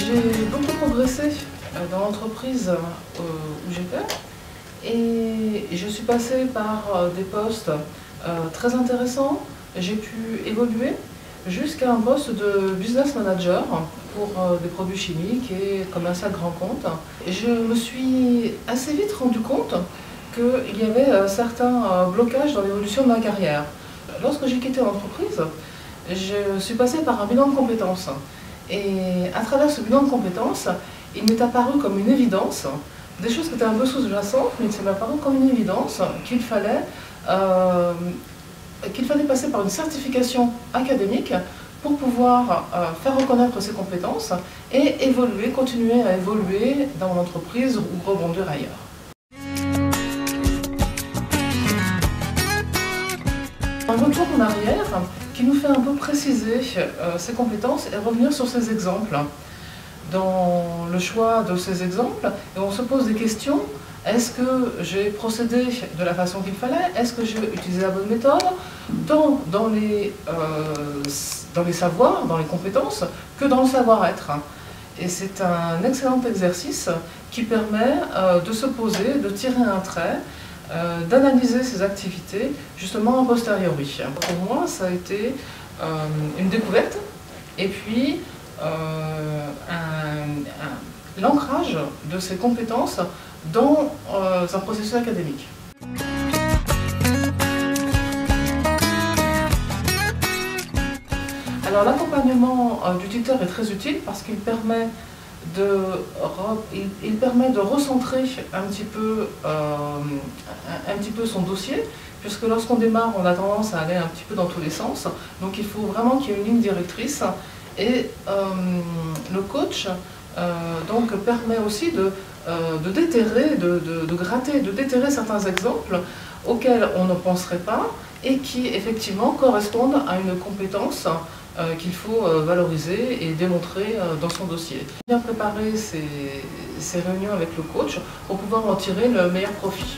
J'ai beaucoup progressé dans l'entreprise où j'étais et je suis passée par des postes très intéressants. J'ai pu évoluer jusqu'à un poste de business manager pour des produits chimiques et commercial grand compte. Et je me suis assez vite rendu compte qu'il y avait certains blocages dans l'évolution de ma carrière. Lorsque j'ai quitté l'entreprise, je suis passée par un bilan de compétences. Et à travers ce bilan de compétences, il m'est apparu comme une évidence, des choses qui étaient un peu sous-jacentes, mais il m'est apparu comme une évidence qu'il fallait passer par une certification académique pour pouvoir faire reconnaître ses compétences et évoluer, continuer à évoluer dans mon entreprise ou rebondir ailleurs. Un retour en arrière qui nous fait un peu préciser ses compétences et revenir sur ces exemples. Dans le choix de ces exemples, et on se pose des questions. Est-ce que j'ai procédé de la façon qu'il fallait? Est-ce que j'ai utilisé la bonne méthode dans les savoirs, dans les compétences, que dans le savoir-être? Et c'est un excellent exercice qui permet de se poser, de tirer un trait, d'analyser ses activités justement a posteriori. Pour moi, ça a été une découverte et puis l'ancrage de ces compétences dans un processus académique. Alors l'accompagnement du tuteur est très utile parce qu'il permet de recentrer un petit peu son dossier, puisque lorsqu'on démarre, on a tendance à aller un petit peu dans tous les sens. Donc il faut vraiment qu'il y ait une ligne directrice. Et le coach donc permet aussi de déterrer, de gratter, de déterrer certains exemples auxquels on ne penserait pas et qui effectivement correspondent à une compétence qu'il faut valoriser et démontrer dans son dossier. Bien préparer ces réunions avec le coach pour pouvoir en tirer le meilleur profit.